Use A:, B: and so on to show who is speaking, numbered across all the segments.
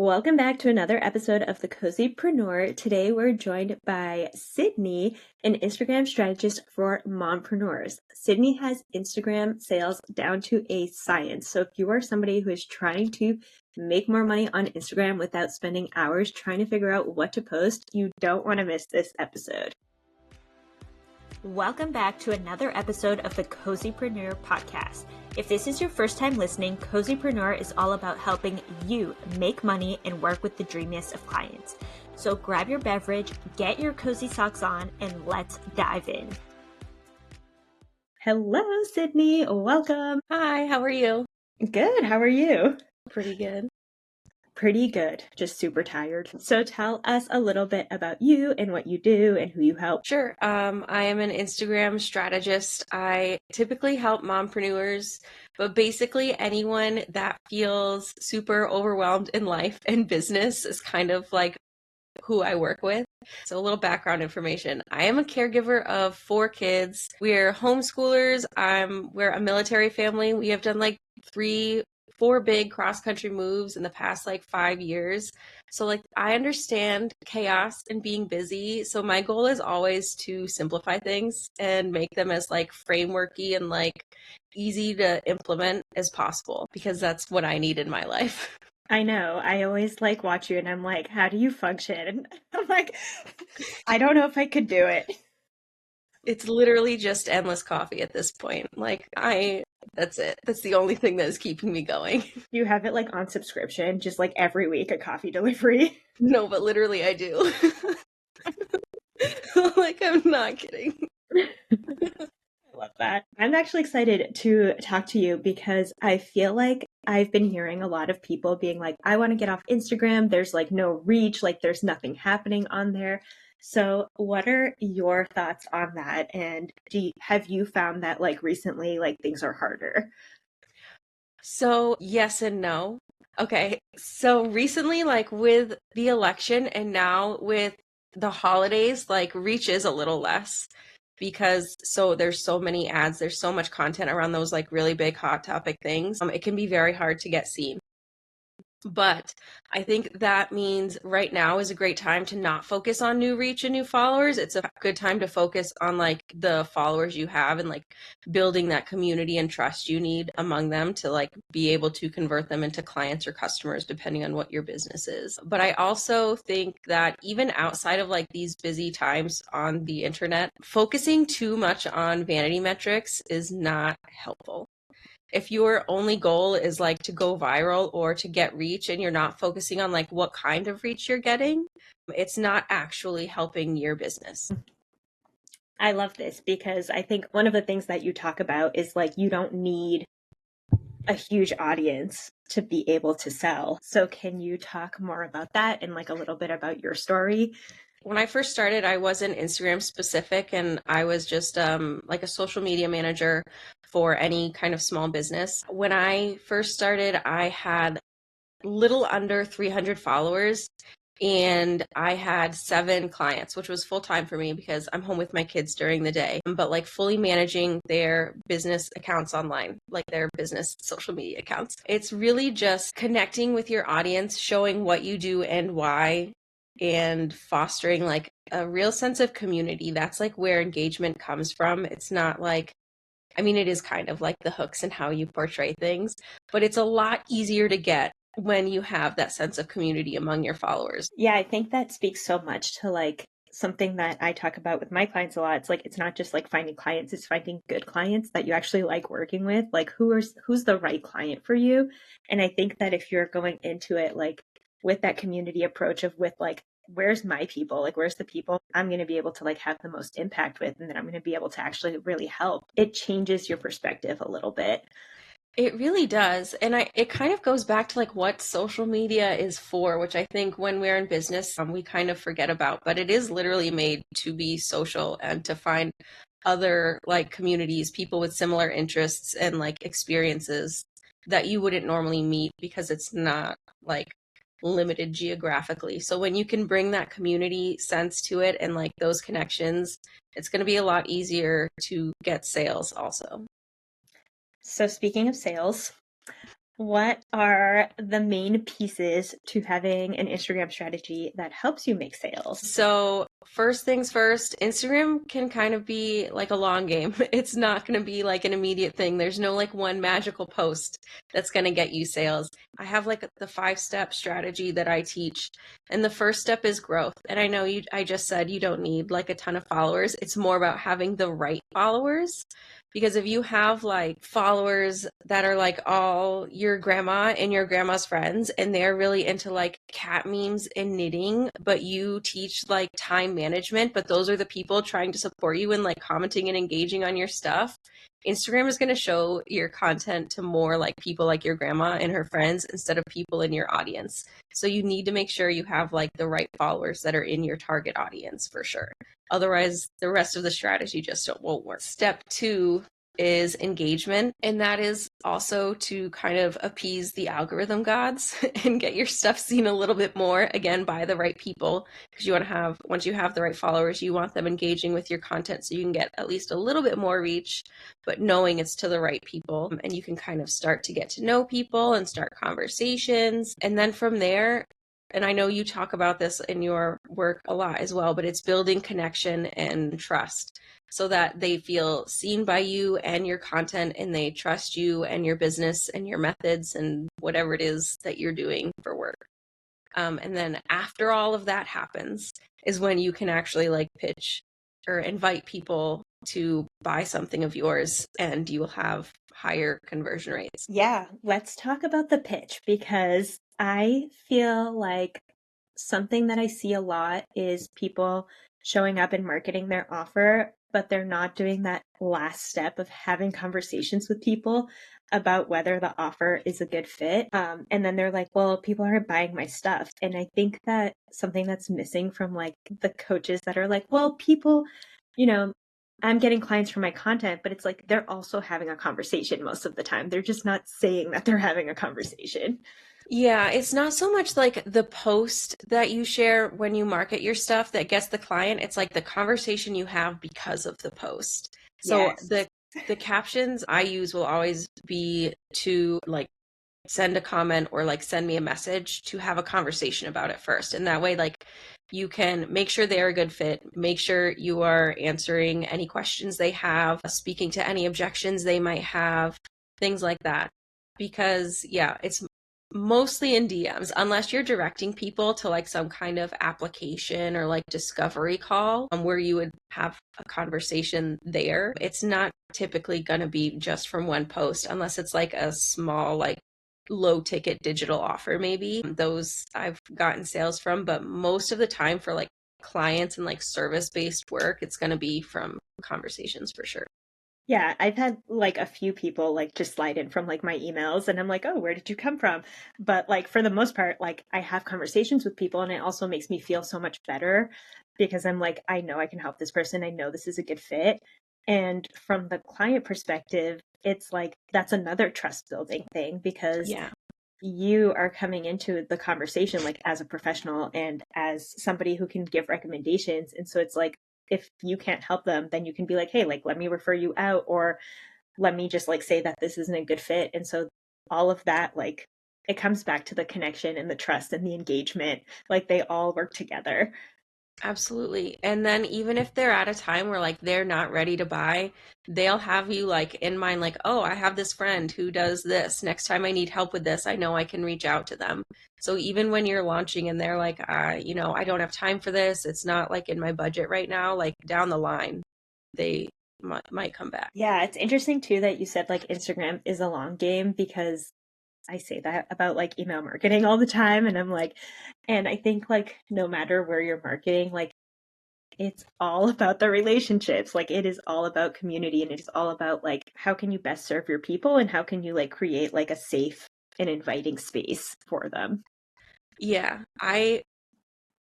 A: Welcome back to another episode of the Cozypreneur. Today we're joined by Sydney, an Instagram strategist for mompreneurs. Sydney has Instagram sales down to a science. So if you are somebody who is trying to make more money on Instagram without spending hours trying to figure out what to post, you don't want to miss this episode. Welcome back to another episode of the Cozypreneur podcast. If this is your first time listening, Cozypreneur is all about helping you make money and work with the dreamiest of clients. So grab your beverage, get your cozy socks on, and let's dive in. Hello, Sydney. Welcome.
B: Hi, how are you?
A: Good. How are you?
B: Pretty good.
A: Pretty good. Just super tired. So tell us a little bit about you and what you do and who you help.
B: Sure. I am an Instagram strategist. I typically help mompreneurs, but basically anyone that feels super overwhelmed in life and business is kind of like who I work with. So a little background information. I am a caregiver of 4 kids. We're homeschoolers. We're a military family. We have done like 4 big cross-country moves in the past 5 years. So I understand chaos and being busy. So my goal is always to simplify things and make them as frameworky and easy to implement as possible, because that's what I need in my life.
A: I know. I always watch you and I'm like, how do you function? I'm like, I don't know if I could do it.
B: It's literally just endless coffee at this point. That's it. That's the only thing that is keeping me going.
A: You have it on subscription, just every week a coffee delivery?
B: No, but literally I do. I'm not kidding.
A: I love that. I'm actually excited to talk to you because I feel like I've been hearing a lot of people being like, I want to get off Instagram. There's no reach, there's nothing happening on there. So what are your thoughts on that? And have you found that recently, things are harder?
B: So yes and no. Okay. So recently, with the election and now with the holidays, reach is a little less because there's so many ads, there's so much content around those really big hot topic things. It can be very hard to get seen. But I think that means right now is a great time to not focus on new reach and new followers. It's a good time to focus on the followers you have and building that community and trust you need among them to be able to convert them into clients or customers, depending on what your business is. But I also think that even outside of these busy times on the internet, focusing too much on vanity metrics is not helpful. If your only goal is to go viral or to get reach and you're not focusing on what kind of reach you're getting, it's not actually helping your business.
A: I love this because I think one of the things that you talk about is you don't need a huge audience to be able to sell. So can you talk more about that and a little bit about your story?
B: When I first started, I wasn't Instagram specific, and I was just a social media manager for any kind of small business. When I first started, I had little under 300 followers and I had 7 clients, which was full time for me because I'm home with my kids during the day, but fully managing their business accounts online, their business social media accounts. It's really just connecting with your audience, showing what you do and why, and fostering a real sense of community. That's where engagement comes from. It's not it is kind of the hooks and how you portray things, but it's a lot easier to get when you have that sense of community among your followers.
A: Yeah, I think that speaks so much to something that I talk about with my clients a lot. It's it's not just finding clients, it's finding good clients that you actually like working with. Who's the right client for you? And I think that if you're going into it with that community approach of where's my people? Where's the people I'm going to be able to have the most impact with, and then I'm going to be able to actually really help. It changes your perspective a little bit.
B: It really does. And it kind of goes back to what social media is for, which I think when we're in business, we kind of forget about, but it is literally made to be social and to find other communities, people with similar interests and experiences that you wouldn't normally meet because it's not limited geographically. So when you can bring that community sense to it and those connections, it's going to be a lot easier to get sales also.
A: So speaking of sales, What are the main pieces to having an Instagram strategy that helps you make sales?
B: So, first things first, Instagram can kind of be like a long game. It's not going to be like an immediate thing. There's no like one magical post that's going to get you sales. I have like the 5-step strategy that I teach. And the first step is growth. And I know I just said you don't need like a ton of followers. It's more about having the right followers. Because if you have like followers that are like all your grandma and your grandma's friends, and they're really into like cat memes and knitting, but you teach like time management, but those are the people trying to support you and like commenting and engaging on your stuff, Instagram is going to show your content to more like people like your grandma and her friends instead of people in your audience. So you need to make sure you have like the right followers that are in your target audience for sure. Otherwise, the rest of the strategy just won't work. Step 2 is engagement, and that is also to kind of appease the algorithm gods and get your stuff seen a little bit more, again, by the right people, because you want to have, once you have the right followers, you want them engaging with your content so you can get at least a little bit more reach, but knowing it's to the right people, and you can kind of start to get to know people and start conversations. And then from there, and I know you talk about this in your work a lot as well, but it's building connection and trust so that they feel seen by you and your content, and they trust you and your business and your methods and whatever it is that you're doing for work. And then after all of that happens is when you can actually like pitch or invite people to buy something of yours, and you will have higher conversion rates.
A: Yeah, let's talk about the pitch because I feel like something that I see a lot is people showing up and marketing their offer, but they're not doing that last step of having conversations with people about whether the offer is a good fit. And then they're like, well, people aren't buying my stuff. And I think that something that's missing from like the coaches that are like, well, people, you know, I'm getting clients from my content, but it's like they're also having a conversation most of the time. They're just not saying that they're having a conversation.
B: Yeah, it's not so much like the post that you share when you market your stuff that gets the client. It's like the conversation you have because of the post. So
A: Yes.
B: the captions I use will always be to like send a comment or like send me a message to have a conversation about it first. And that way, like you can make sure they're a good fit, make sure you are answering any questions they have, speaking to any objections they might have, things like that. Because yeah, it's mostly in DMs, unless you're directing people to like some kind of application or like discovery call where you would have a conversation there. It's not typically going to be just from one post unless it's like a small, like low ticket digital offer, maybe. Those I've gotten sales from, but most of the time for like clients and like service based work, it's going to be from conversations for sure.
A: Yeah, I've had like a few people like just slide in from like my emails and I'm like, "Oh, where did you come from?" But like for the most part, like I have conversations with people and it also makes me feel so much better because I'm like, I know I can help this person. I know this is a good fit. And from the client perspective, it's like that's another trust building thing because
B: Yeah.
A: you are coming into the conversation like as a professional and as somebody who can give recommendations. And so it's like, if you can't help them, then you can be like, hey, like, let me refer you out, or let me just like say that this isn't a good fit. And so all of that, like, it comes back to the connection and the trust and the engagement. Like, they all work together.
B: Absolutely. And then even if they're at a time where like they're not ready to buy, they'll have you like in mind, like, oh, I have this friend who does this. Next time I need help with this, I know I can reach out to them. So even when you're launching and they're like, I don't have time for this, it's not like in my budget right now, like down the line, they might come back.
A: Yeah, it's interesting too that you said like Instagram is a long game because I say that about like email marketing all the time. And I'm like, and I think like no matter where you're marketing, like it's all about the relationships. Like it is all about community and it is all about like how can you best serve your people and how can you like create like a safe and inviting space for them.
B: Yeah, I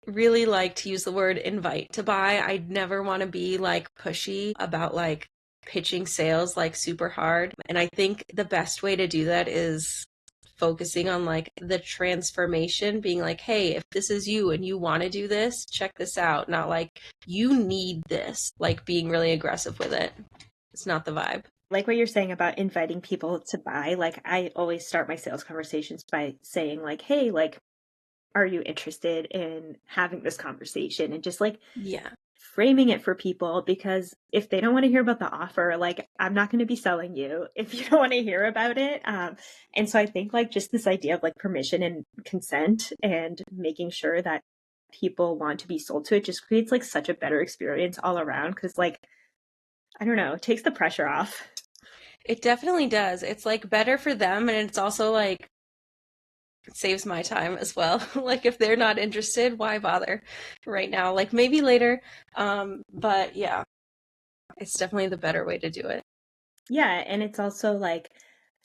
B: really like to use the word invite to buy. I'd never want to be like pushy about like pitching sales like super hard. And I think the best way to do that is focusing on like the transformation, being like, hey, if this is you and you want to do this, check this out. Not like you need this, like being really aggressive with it. It's not the vibe.
A: like what you're saying about inviting people to buy, like I always start my sales conversations by saying like, hey, like, are you interested in having this conversation? And just like
B: Yeah.
A: framing it for people, because if they don't want to hear about the offer, like I'm not going to be selling you if you don't want to hear about it. And so I think like just this idea of like permission and consent and making sure that people want to be sold to it just creates like such a better experience all around. Cause like, I don't know, it takes the pressure off.
B: It definitely does. It's like better for them, and it's also like it saves my time as well. Like if they're not interested, why bother right now? Like maybe later. But yeah, it's definitely the better way to do it.
A: Yeah. And it's also like,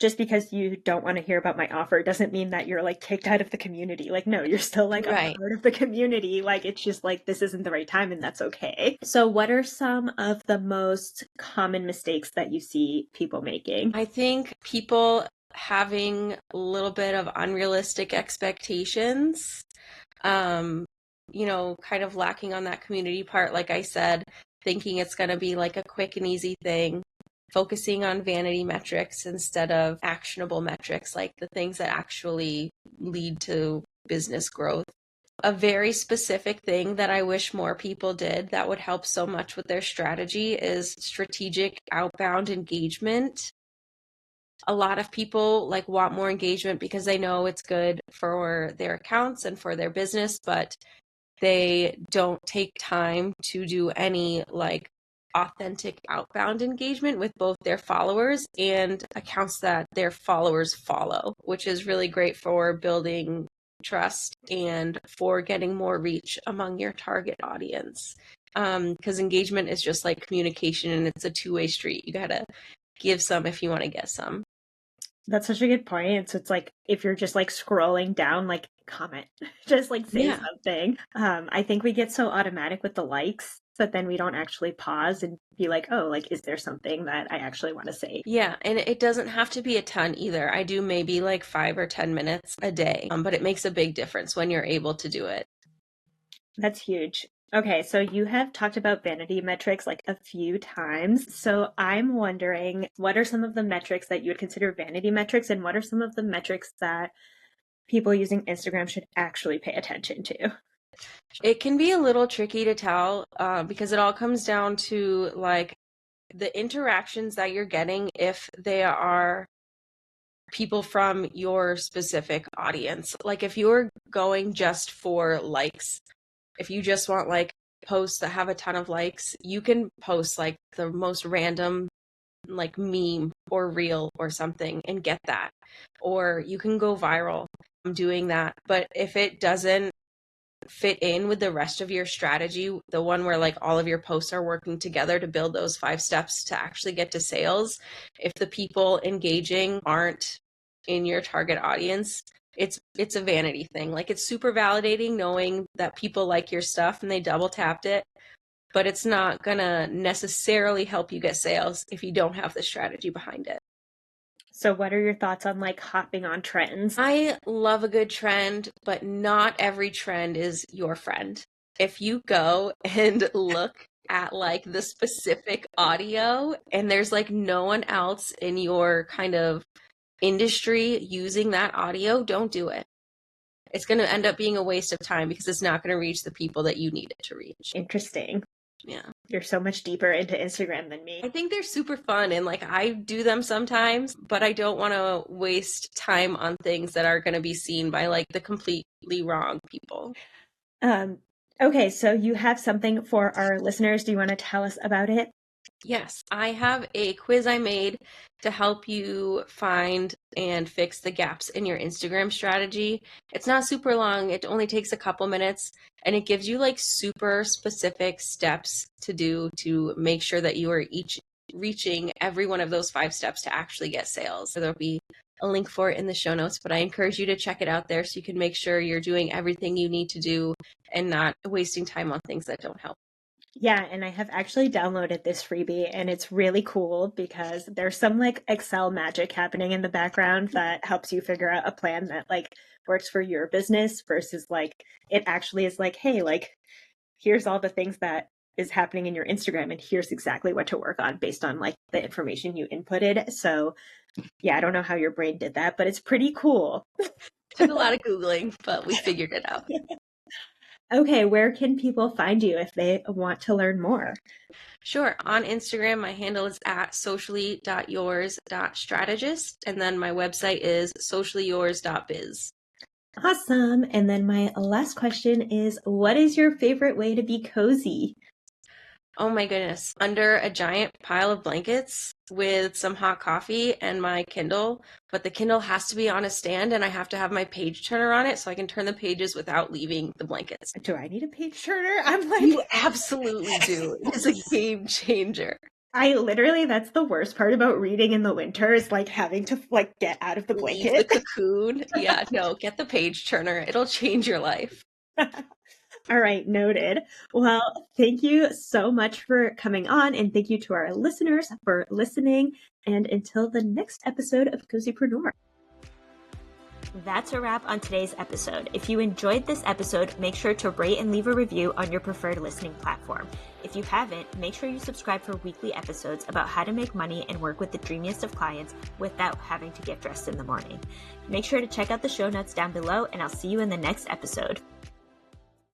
A: just because you don't want to hear about my offer doesn't mean that you're like kicked out of the community. Like, no, you're still like a
B: Right.
A: part of the community. Like, it's just like, this isn't the right time and that's okay. So, what are some of the most common mistakes that you see people making?
B: I think people having a little bit of unrealistic expectations, um, kind of lacking on that community part, like I said, thinking it's going to be like a quick and easy thing, focusing on vanity metrics instead of actionable metrics, like the things that actually lead to business growth. A very specific thing that I wish more people did that would help so much with their strategy is strategic outbound engagement. A lot of people like want more engagement because they know it's good for their accounts and for their business, but they don't take time to do any like authentic outbound engagement with both their followers and accounts that their followers follow, which is really great for building trust and for getting more reach among your target audience. Because engagement is just like communication and it's a two-way street. You gotta give some if you want to get some.
A: That's such a good point. So, it's like if you're just like scrolling down, like comment, just like say
B: Yeah.
A: something. I think we get so automatic with the likes, but then we don't actually pause and be like, oh, like, is there something that I actually want to say?
B: Yeah, and it doesn't have to be a ton either. I do maybe like 5 or 10 minutes a day, but it makes a big difference when you're able to do it.
A: That's huge. Okay, so you have talked about vanity metrics like a few times. So I'm wondering, what are some of the metrics that you would consider vanity metrics, and what are some of the metrics that people using Instagram should actually pay attention to?
B: It can be a little tricky to tell because it all comes down to like the interactions that you're getting if they are people from your specific audience. Like if you're going just for likes, if you just want like posts that have a ton of likes, you can post like the most random like meme or reel or something and get that. Or you can go viral doing that. But if it doesn't fit in with the rest of your strategy, the one where like all of your posts are working together to build those 5 steps to actually get to sales, if the people engaging aren't in your target audience, it's a vanity thing. Like it's super validating knowing that people like your stuff and they double tapped it, but it's not gonna necessarily help you get sales if you don't have the strategy behind it.
A: So, what are your thoughts on like hopping on trends?
B: I love a good trend, but not every trend is your friend. If you go and look at like the specific audio and there's like no one else in your kind of industry using that audio, don't do it. It's going to end up being a waste of time because it's not going to reach the people that you need it to reach.
A: Interesting.
B: Yeah.
A: You're so much deeper into Instagram than me.
B: I think they're super fun and like I do them sometimes, but I don't want to waste time on things that are going to be seen by like the completely wrong people.
A: Um, okay, so you have something for our listeners. Do you want to tell us about it?
B: Yes, I have a quiz I made to help you find and fix the gaps in your Instagram strategy. It's not super long, it only takes a couple minutes, and it gives you like super specific steps to do to make sure that you are each reaching every one of those 5 steps to actually get sales. So there'll be a link for it in the show notes, but I encourage you to check it out there so you can make sure you're doing everything you need to do and not wasting time on things that don't help.
A: Yeah, and I have actually downloaded this freebie and it's really cool because there's some like Excel magic happening in the background that helps you figure out a plan that like works for your business versus like it actually is like, hey, like here's all the things that is happening in your Instagram, and here's exactly what to work on based on like the information you inputted. So yeah, I don't know how your brain did that, but it's pretty cool.
B: Took a lot of Googling, but we figured it out.
A: Okay, where can people find you if they want to learn more?
B: Sure. On Instagram, my handle is at socially.yours.strategist. And then my website is sociallyyours.biz.
A: Awesome. And then my last question is, what is your favorite way to be cozy?
B: Oh my goodness. Under a giant pile of blankets with some hot coffee and my Kindle. But the Kindle has to be on a stand and I have to have my page turner on it so I can turn the pages without leaving the blankets.
A: Do I need a page turner? I'm like,
B: You absolutely do. It is a game changer.
A: I literally, that's the worst part about reading in the winter is like having to like get out of the
B: Leave the
A: blanket.
B: cocoon. Yeah, no, get the page turner. It'll change your life.
A: All right, noted. Well, thank you so much for coming on, and thank you to our listeners for listening. And until the next episode of Cozypreneur. That's a wrap on today's episode. If you enjoyed this episode, make sure to rate and leave a review on your preferred listening platform. If you haven't, make sure you subscribe for weekly episodes about how to make money and work with the dreamiest of clients without having to get dressed in the morning. Make sure to check out the show notes down below, and I'll see you in the next episode.